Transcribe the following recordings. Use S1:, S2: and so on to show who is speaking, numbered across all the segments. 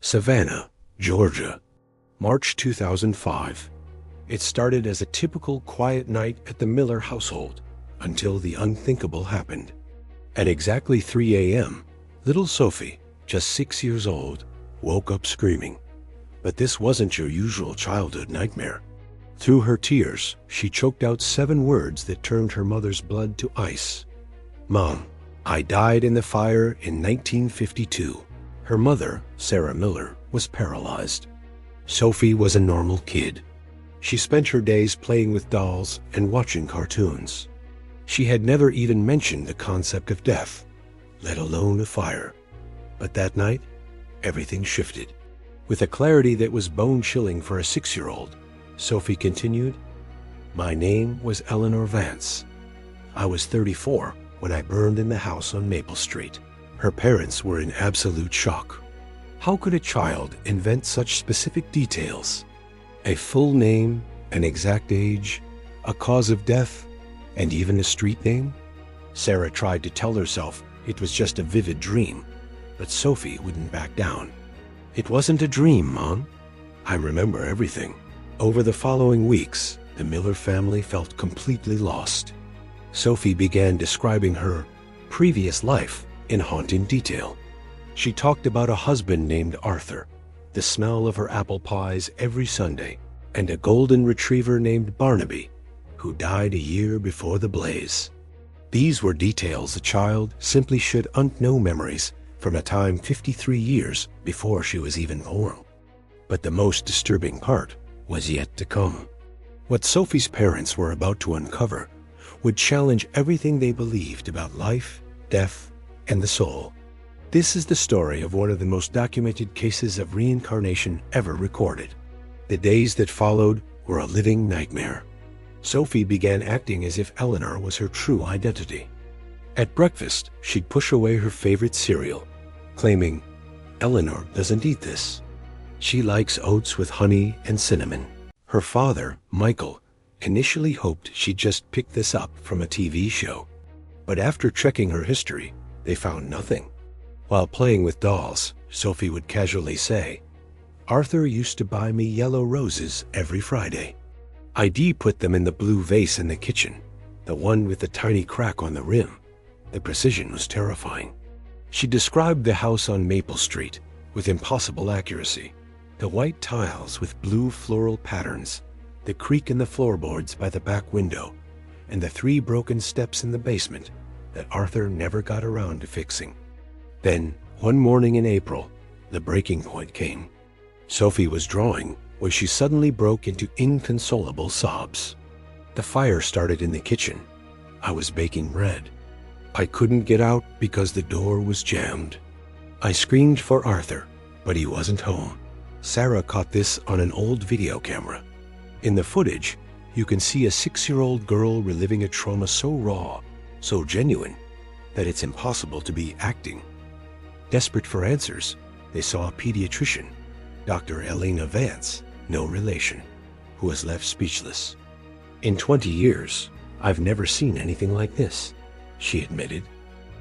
S1: Savannah, Georgia, March 2005. It started as a typical quiet night at the Miller household until the unthinkable happened. At exactly 3 a.m., little Sophie, just 6 years old, woke up screaming. But this wasn't your usual childhood nightmare. Through her tears, she choked out 7 words that turned her mother's blood to ice. "Mom, I died in the fire in 1952. Her mother, Sarah Miller, was paralyzed. Sophie was a normal kid. She spent her days playing with dolls and watching cartoons. She had never even mentioned the concept of death, let alone a fire. But that night, everything shifted. With a clarity that was bone-chilling for a 6-year-old, Sophie continued, "My name was Eleanor Vance. I was 34 when I burned in the house on Maple Street." Her parents were in absolute shock. How could a child invent such specific details? A full name, an exact age, a cause of death, and even a street name? Sarah tried to tell herself it was just a vivid dream, but Sophie wouldn't back down. "It wasn't a dream, Mom. I remember everything." Over the following weeks, the Miller family felt completely lost. Sophie began describing her previous life in haunting detail. She talked about a husband named Arthur, the smell of her apple pies every Sunday, and a golden retriever named Barnaby, who died a year before the blaze. These were details a child simply should know, memories from a time 53 years before she was even born. But the most disturbing part was yet to come. What Sophie's parents were about to uncover would challenge everything they believed about life, death, and the soul. This is the story of one of the most documented cases of reincarnation ever recorded. The days that followed were a living nightmare. Sophie began acting as if Eleanor was her true identity. At breakfast, she'd push away her favorite cereal, claiming, "Eleanor doesn't eat this. She likes oats with honey and cinnamon." Her father, Michael, initially hoped she'd just picked this up from a TV show. But after checking her history, they found nothing. While playing with dolls, Sophie would casually say, "Arthur used to buy me yellow roses every Friday. I'd put them in the blue vase in the kitchen, the one with the tiny crack on the rim." The precision was terrifying. She described the house on Maple Street with impossible accuracy. The white tiles with blue floral patterns, the creak in the floorboards by the back window, and the 3 broken steps in the basement that Arthur never got around to fixing. Then, one morning in April, the breaking point came. Sophie was drawing when she suddenly broke into inconsolable sobs. "The fire started in the kitchen. I was baking bread. I couldn't get out because the door was jammed. I screamed for Arthur, but he wasn't home." Sarah caught this on an old video camera. In the footage, you can see a 6-year-old girl reliving a trauma so raw, so genuine, that it's impossible to be acting. Desperate for answers, they saw a pediatrician, Dr. Elena Vance, no relation, who was left speechless. "In 20 years, I've never seen anything like this," she admitted.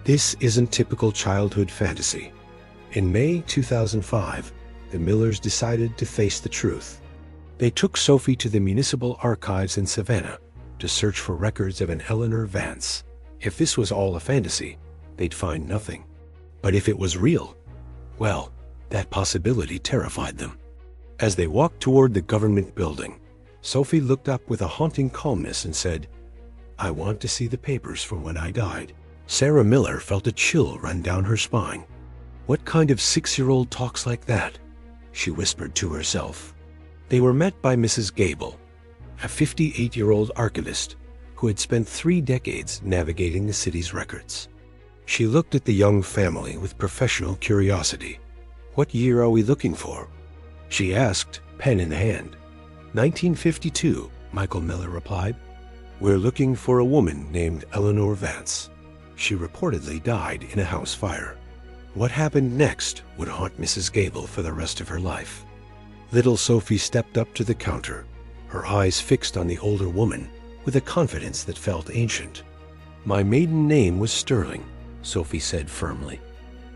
S1: This isn't typical childhood fantasy. In May 2005, the Millers decided to face the truth. They took Sophie to the municipal archives in Savannah to search for records of an Eleanor Vance. If this was all a fantasy, they'd find nothing. But if it was real, well, that possibility terrified them. As they walked toward the government building, Sophie looked up with a haunting calmness and said, "I want to see the papers from when I died." Sarah Miller felt a chill run down her spine. What kind of 6-year-old talks like that? She whispered to herself. They were met by Mrs. Gable, a 58-year-old archivist who had spent 3 decades navigating the city's records. She looked at the young family with professional curiosity. "What year are we looking for?" she asked, pen in hand. 1952, Michael Miller replied. "We're looking for a woman named Eleanor Vance. She reportedly died in a house fire." What happened next would haunt Mrs. Gable for the rest of her life. Little Sophie stepped up to the counter, her eyes fixed on the older woman with a confidence that felt ancient. "My maiden name was Sterling," Sophie said firmly.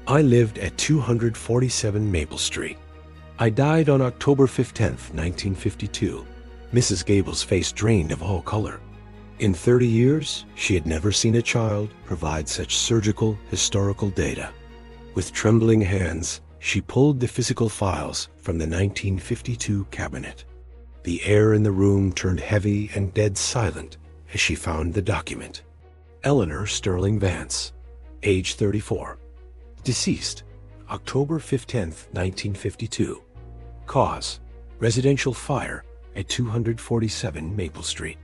S1: "I lived at 247 Maple Street. I died on October 15th, 1952. Mrs. Gable's face drained of all color. In 30 years, she had never seen a child provide such surgical, historical data. With trembling hands, she pulled the physical files from the 1952 cabinet. The air in the room turned heavy and dead silent as she found the document. Eleanor Sterling Vance, age 34. Deceased, October 15th, 1952. Cause, residential fire at 247 Maple Street.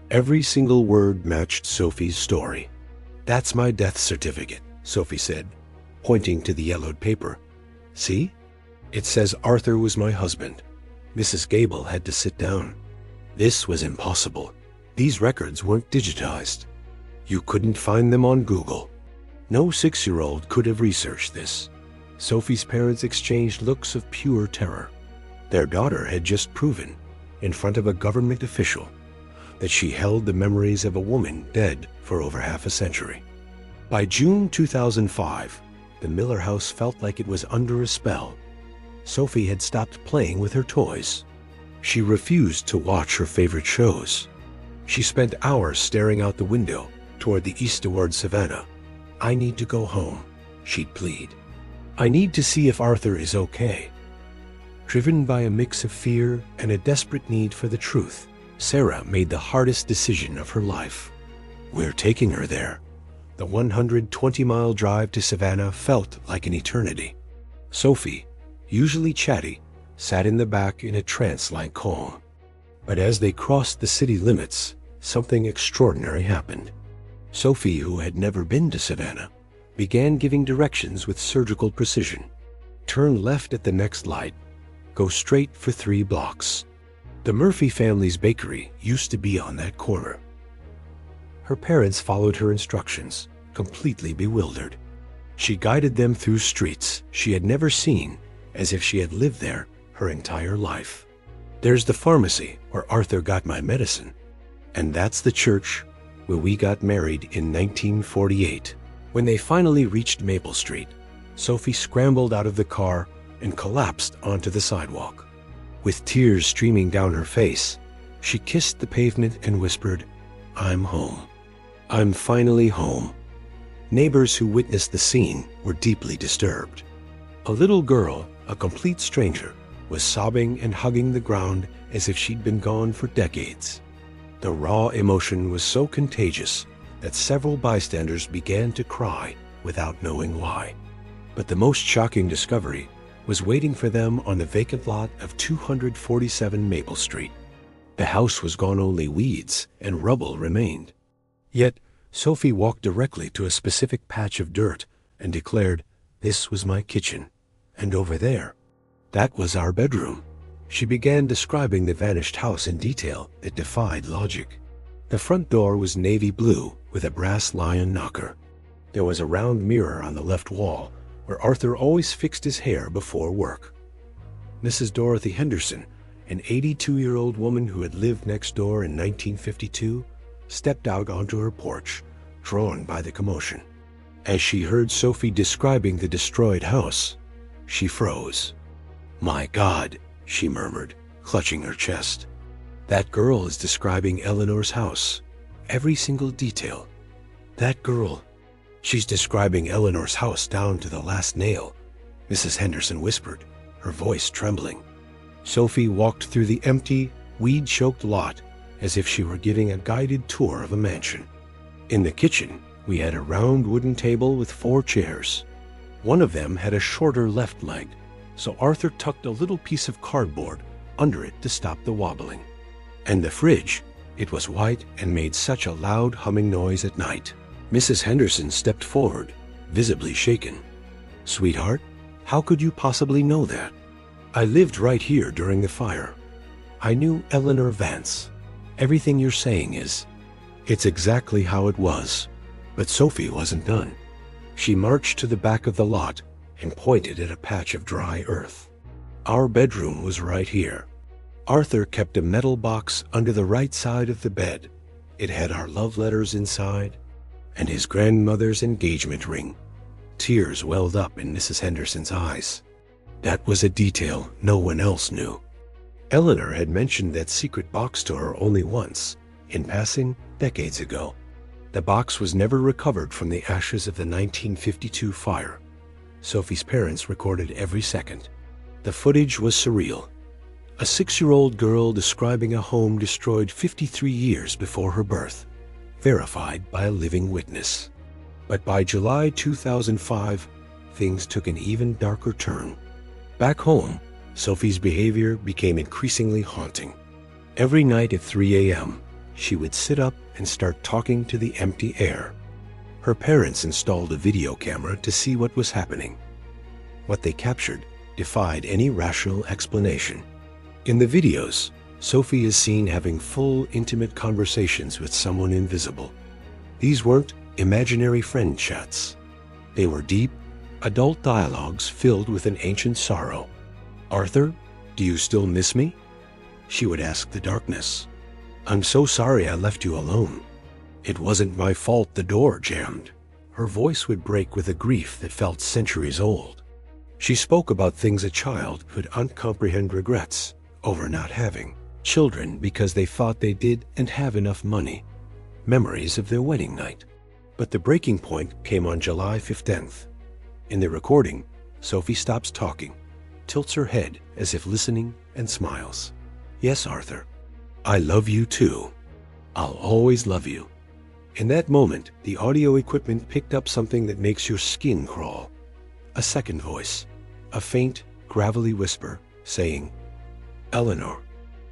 S1: Every single word matched Sophie's story. "That's my death certificate," Sophie said, pointing to the yellowed paper. "See? It says Arthur was my husband." Mrs. Gable had to sit down. This was impossible. These records weren't digitized. You couldn't find them on Google. No 6-year-old could have researched this. Sophie's parents exchanged looks of pure terror. Their daughter had just proven, in front of a government official, that she held the memories of a woman dead for over half a century. By June 2005, the Miller house felt like it was under a spell. Sophie had stopped playing with her toys. She refused to watch her favorite shows. She spent hours staring out the window toward the east toward Savannah. "I need to go home," she'd plead. "I need to see if Arthur is okay." Driven by a mix of fear and a desperate need for the truth, Sarah made the hardest decision of her life. We're taking her there. The 120-mile drive to Savannah felt like an eternity. Sophie, usually chatty, sat in the back in a trance-like calm. But as they crossed the city limits, something extraordinary happened. Sophie, who had never been to Savannah, began giving directions with surgical precision. Turn left at the next light. Go straight for 3 blocks. The Murphy family's bakery used to be on that corner. Her parents followed her instructions, completely bewildered. She guided them through streets she had never seen, as if she had lived there her entire life. "There's the pharmacy where Arthur got my medicine. And that's the church where we got married in 1948. When they finally reached Maple Street, Sophie scrambled out of the car and collapsed onto the sidewalk. With tears streaming down her face, she kissed the pavement and whispered, "I'm home. I'm finally home." Neighbors who witnessed the scene were deeply disturbed. A little girl, a complete stranger, was sobbing and hugging the ground as if she'd been gone for decades. The raw emotion was so contagious that several bystanders began to cry without knowing why. But the most shocking discovery was waiting for them on the vacant lot of 247 Maple Street. The house was gone, only weeds and rubble remained. Yet Sophie walked directly to a specific patch of dirt and declared, "This was my kitchen, and over there, that was our bedroom." She began describing the vanished house in detail that defied logic. The front door was navy blue with a brass lion knocker. There was a round mirror on the left wall where Arthur always fixed his hair before work. Mrs. Dorothy Henderson, an 82-year-old woman who had lived next door in 1952, stepped out onto her porch, drawn by the commotion. As she heard Sophie describing the destroyed house, she froze. "My God," she murmured, clutching her chest. "That girl is describing Eleanor's house. Every single detail. That girl. She's describing Eleanor's house down to the last nail," Mrs. Henderson whispered, her voice trembling. Sophie walked through the empty, weed-choked lot as if she were giving a guided tour of a mansion. In the kitchen, we had a round wooden table with 4 chairs. One of them had a shorter left leg, so Arthur tucked a little piece of cardboard under it to stop the wobbling. And the fridge, it was white and made such a loud humming noise at night. Mrs. Henderson stepped forward, visibly shaken. "Sweetheart, how could you possibly know that?" "I lived right here during the fire. I knew Eleanor Vance. Everything you're saying is..." It's exactly how it was. But Sophie wasn't done. She marched to the back of the lot and pointed at a patch of dry earth. "Our bedroom was right here. Arthur kept a metal box under the right side of the bed. It had our love letters inside and his grandmother's engagement ring." Tears welled up in Mrs. Henderson's eyes. That was a detail no one else knew. Eleanor had mentioned that secret box to her only once, in passing, decades ago. The box was never recovered from the ashes of the 1952 fire. Sophie's parents recorded every second. The footage was surreal. A 6-year-old girl describing a home destroyed 53 years before her birth, verified by a living witness. But by July 2005, things took an even darker turn. Back home, Sophie's behavior became increasingly haunting. Every night at 3 a.m., she would sit up and start talking to the empty air. Her parents installed a video camera to see what was happening. What they captured defied any rational explanation. In the videos, Sophie is seen having full, intimate conversations with someone invisible. These weren't imaginary friend chats. They were deep, adult dialogues filled with an ancient sorrow. "Arthur, do you still miss me?" she would ask the darkness. "I'm so sorry I left you alone. It wasn't my fault the door jammed." Her voice would break with a grief that felt centuries old. She spoke about things a child could uncomprehend, regrets over not having children because they thought they didn't have enough money, memories of their wedding night. But the breaking point came on July 15th. In the recording, Sophie stops talking, tilts her head as if listening, and smiles. "Yes, Arthur, I love you too. I'll always love you." In that moment, the audio equipment picked up something that makes your skin crawl. A second voice, a faint, gravelly whisper, saying, "Eleanor,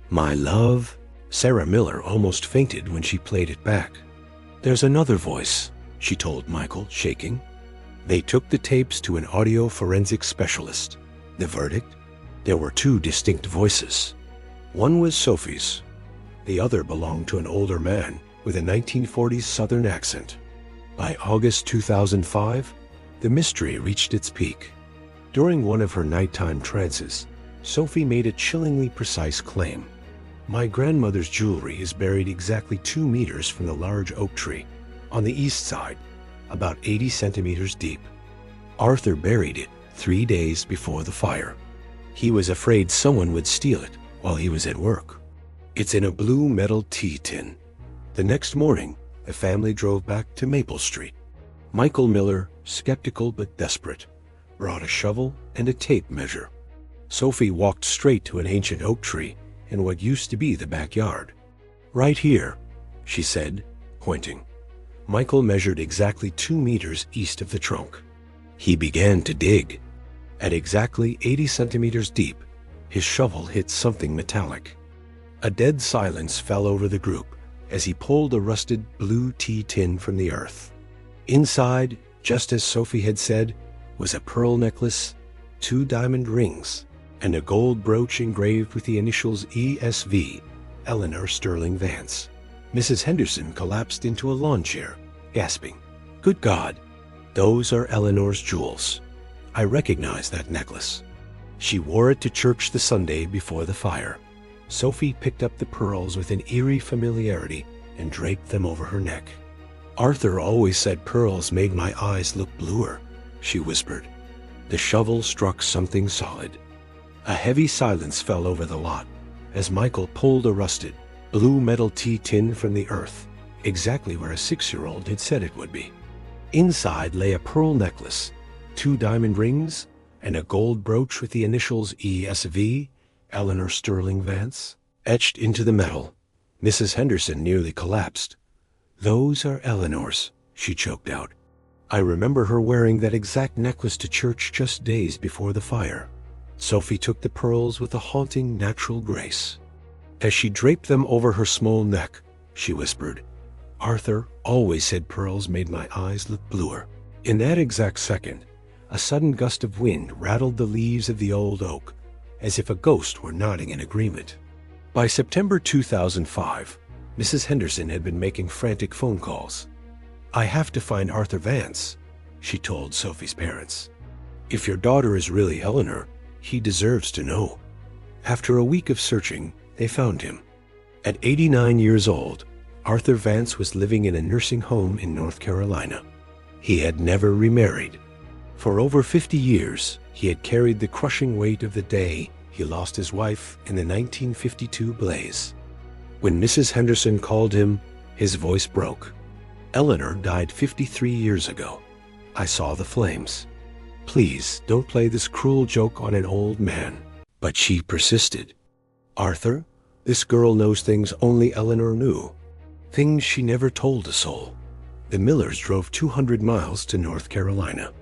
S1: my love." Sarah Miller almost fainted when she played it back. "There's another voice," she told Michael, shaking. They took the tapes to an audio forensic specialist. The verdict? There were 2 distinct voices. One was Sophie's. The other belonged to an older man with a 1940s Southern accent. By August 2005, the mystery reached its peak. During one of her nighttime trances, Sophie made a chillingly precise claim. "My grandmother's jewelry is buried exactly 2 meters from the large oak tree, on the east side, about 80 centimeters deep. Arthur buried it 3 days before the fire. He was afraid someone would steal it while he was at work. It's in a blue metal tea tin." The next morning, the family drove back to Maple Street. Michael Miller, skeptical but desperate, brought a shovel and a tape measure. Sophie walked straight to an ancient oak tree in what used to be the backyard. "Right here," she said, pointing. Michael measured exactly 2 meters east of the trunk. He began to dig. At exactly 80 centimeters deep, his shovel hit something metallic. A dead silence fell over the group as he pulled a rusted blue tea tin from the earth. Inside, just as Sophie had said, was a pearl necklace, 2 diamond rings, and a gold brooch engraved with the initials ESV, Eleanor Sterling Vance. Mrs. Henderson collapsed into a lawn chair, gasping, "Good God, those are Eleanor's jewels. I recognize that necklace." She wore it to church the Sunday before the fire. Sophie picked up the pearls with an eerie familiarity and draped them over her neck. "Arthur always said pearls made my eyes look bluer," she whispered. The shovel struck something solid. A heavy silence fell over the lot as Michael pulled a rusted, blue metal tea tin from the earth, exactly where a 6-year-old had said it would be. Inside lay a pearl necklace, 2 diamond rings, and a gold brooch with the initials ESV, Eleanor Sterling Vance, etched into the metal. Mrs. Henderson nearly collapsed. "Those are Eleanor's," she choked out. "I remember her wearing that exact necklace to church just days before the fire." Sophie took the pearls with a haunting, natural grace. As she draped them over her small neck, she whispered, "Arthur always said pearls made my eyes look bluer." In that exact second, a sudden gust of wind rattled the leaves of the old oak, as if a ghost were nodding in agreement. By September 2005, Mrs. Henderson had been making frantic phone calls. "I have to find Arthur Vance," she told Sophie's parents. "If your daughter is really Eleanor, he deserves to know." After a week of searching, they found him. At 89 years old, Arthur Vance was living in a nursing home in North Carolina. He had never remarried. For over 50 years, He had carried the crushing weight of the day he lost his wife in the 1952 blaze. When Mrs. Henderson called him, his voice broke. Eleanor died 53 years ago. I saw the flames. Please don't play this cruel joke on an old man. But she persisted. Arthur, this girl knows things only Eleanor knew. Things she never told a soul. The Millers drove 200 miles to North Carolina.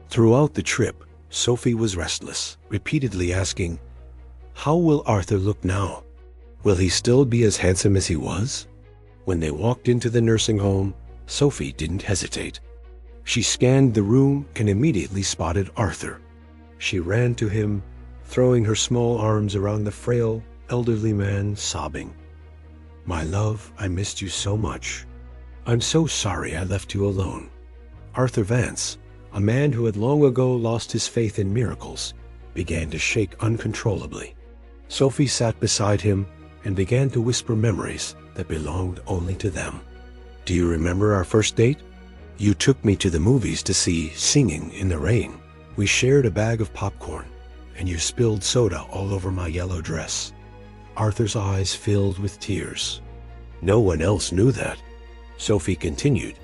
S1: Throughout the trip, Sophie was restless, repeatedly asking, "How will Arthur look now? Will he still be as handsome as he was?" When they walked into the nursing home, Sophie didn't hesitate. She scanned the room and immediately spotted Arthur. She ran to him, throwing her small arms around the frail, elderly man, sobbing. "My love, I missed you so much. I'm so sorry I left you alone." Arthur Vance, a man who had long ago lost his faith in miracles, began to shake uncontrollably. Sophie sat beside him and began to whisper memories that belonged only to them. "Do you remember our first date? You took me to the movies to see Singing in the Rain. We shared a bag of popcorn, and you spilled soda all over my yellow dress." Arthur's eyes filled with tears. "No one else knew that," Sophie continued.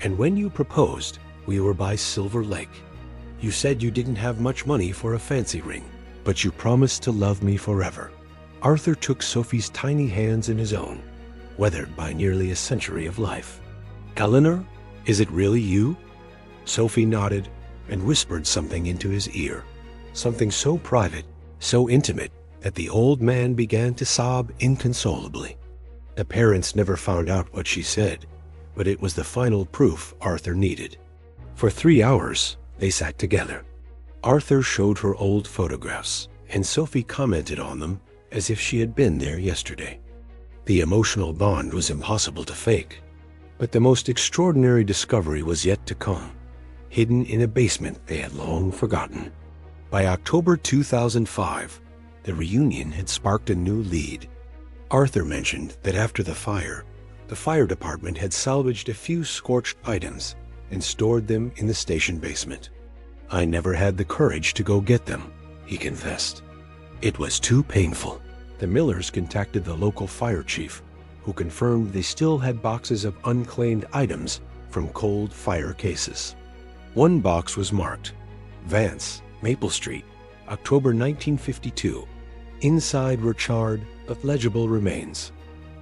S1: "And when you proposed, we were by Silver Lake. You said you didn't have much money for a fancy ring, but you promised to love me forever." Arthur took Sophie's tiny hands in his own, weathered by nearly a century of life. "Eleanor, is it really you?" Sophie nodded and whispered something into his ear, something so private, so intimate, that the old man began to sob inconsolably. The parents never found out what she said, but it was the final proof Arthur needed. For 3 hours, they sat together. Arthur showed her old photographs, and Sophie commented on them as if she had been there yesterday. The emotional bond was impossible to fake. But the most extraordinary discovery was yet to come, hidden in a basement they had long forgotten. By October 2005, the reunion had sparked a new lead. Arthur mentioned that after the fire department had salvaged a few scorched items and stored them in the station basement. "I never had the courage to go get them," he confessed. "It was too painful." The Millers contacted the local fire chief, who confirmed they still had boxes of unclaimed items from cold fire cases. One box was marked, "Vance, Maple Street, October 1952. Inside were charred but legible remains,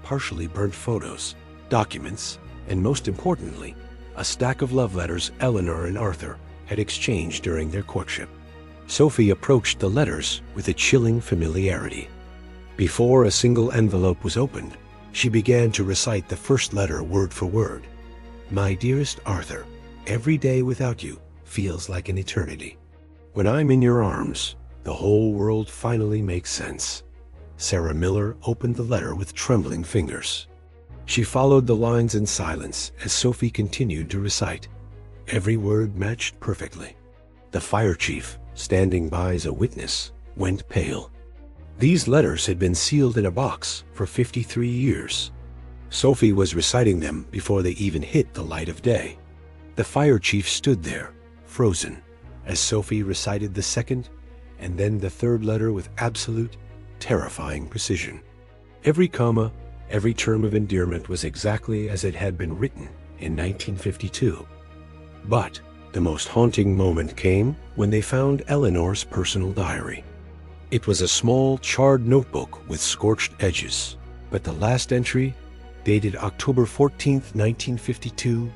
S1: partially burnt photos, documents, and most importantly, a stack of love letters Eleanor and Arthur had exchanged during their courtship. Sophie approached the letters with a chilling familiarity. Before a single envelope was opened, she began to recite the first letter word for word. "My dearest Arthur, every day without you feels like an eternity. When I'm in your arms, the whole world finally makes sense." Sarah Miller opened the letter with trembling fingers. She followed the lines in silence as Sophie continued to recite. Every word matched perfectly. The fire chief, standing by as a witness, went pale. These letters had been sealed in a box for 53 years. Sophie was reciting them before they even hit the light of day. The fire chief stood there, frozen, as Sophie recited the second and then the third letter with absolute, terrifying precision. Every comma, every term of endearment was exactly as it had been written in 1952. But the most haunting moment came when they found Eleanor's personal diary. It was a small, charred notebook with scorched edges, but the last entry, dated October 14th, 1952,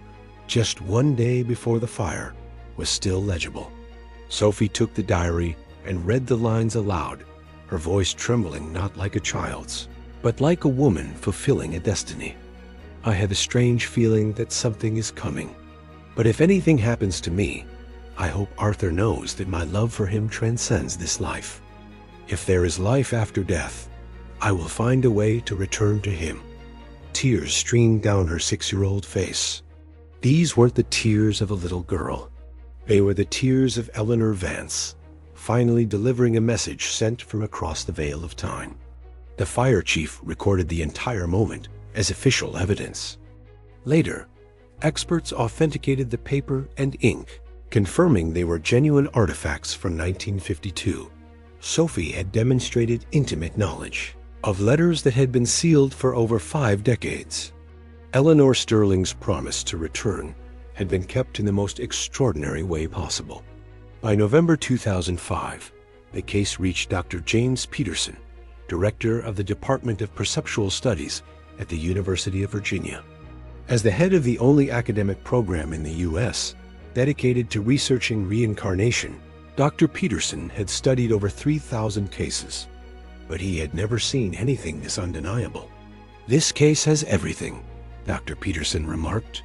S1: just one day before the fire, was still legible. Sophie took the diary and read the lines aloud, her voice trembling not like a child's, but like a woman fulfilling a destiny. "I have a strange feeling that something is coming. But if anything happens to me, I hope Arthur knows that my love for him transcends this life. If there is life after death, I will find a way to return to him." Tears streamed down her 6-year-old face. These weren't the tears of a little girl. They were the tears of Eleanor Vance, finally delivering a message sent from across the veil of time. The fire chief recorded the entire moment as official evidence. Later, experts authenticated the paper and ink, confirming they were genuine artifacts from 1952. Sophie had demonstrated intimate knowledge of letters that had been sealed for over 5 decades. Eleanor Sterling's promise to return had been kept in the most extraordinary way possible. By November 2005, the case reached Dr. James Peterson, director of the Department of Perceptual Studies at the University of Virginia. As the head of the only academic program in the U.S. dedicated to researching reincarnation, Dr. Peterson had studied over 3,000 cases, but he had never seen anything this undeniable. "This case has everything," Dr. Peterson remarked.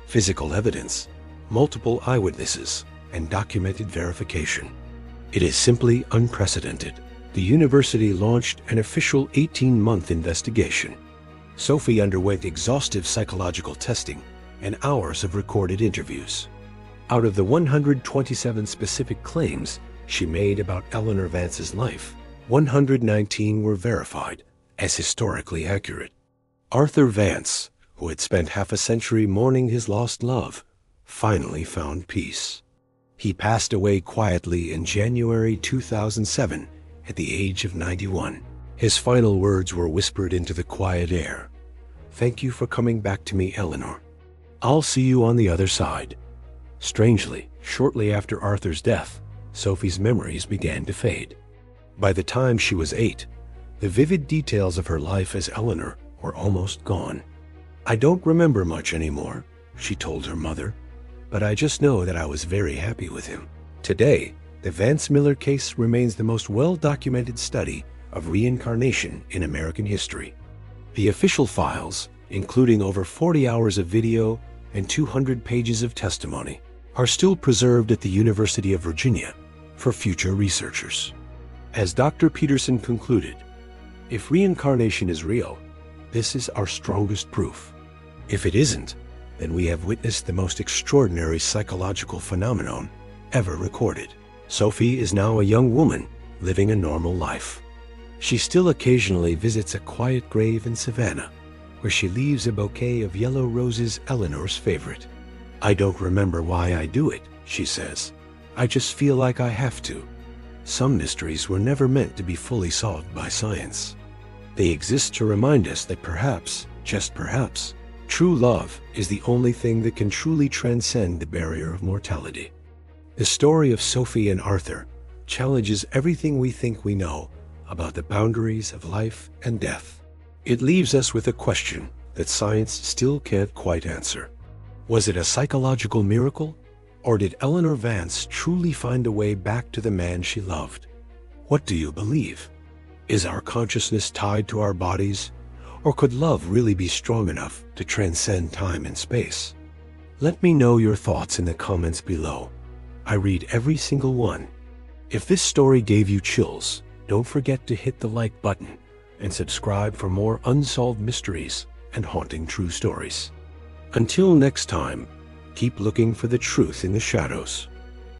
S1: "Physical evidence, multiple eyewitnesses, and documented verification. It is simply unprecedented." The university launched an official 18-month investigation. Sophie underwent exhaustive psychological testing and hours of recorded interviews. Out of the 127 specific claims she made about Eleanor Vance's life, 119 were verified as historically accurate. Arthur Vance, who had spent half a century mourning his lost love, finally found peace. He passed away quietly in January 2007 at the age of 91. His final words were whispered into the quiet air. "Thank you for coming back to me, Eleanor. I'll see you on the other side." Strangely, shortly after Arthur's death, Sophie's memories began to fade. By the time she was 8, the vivid details of her life as Eleanor were almost gone. "I don't remember much anymore," she told her mother, "but I just know that I was very happy with him." Today, the Vance Miller case remains the most well-documented study of reincarnation in American history. The official files, including over 40 hours of video and 200 pages of testimony, are still preserved at the University of Virginia for future researchers. As Dr. Peterson concluded, "If reincarnation is real, this is our strongest proof. If it isn't, then we have witnessed the most extraordinary psychological phenomenon ever recorded." Sophie is now a young woman living a normal life. She still occasionally visits a quiet grave in Savannah, where she leaves a bouquet of yellow roses, Eleanor's favorite. "I don't remember why I do it," she says. "I just feel like I have to." Some mysteries were never meant to be fully solved by science. They exist to remind us that perhaps, just perhaps, true love is the only thing that can truly transcend the barrier of mortality. The story of Sophie and Arthur challenges everything we think we know about the boundaries of life and death. It leaves us with a question that science still can't quite answer. Was it a psychological miracle, or did Eleanor Vance truly find a way back to the man she loved? What do you believe? Is our consciousness tied to our bodies, or could love really be strong enough to transcend time and space? Let me know your thoughts in the comments below. I read every single one. If this story gave you chills, don't forget to hit the like button and subscribe for more unsolved mysteries and haunting true stories. Until next time, keep looking for the truth in the shadows.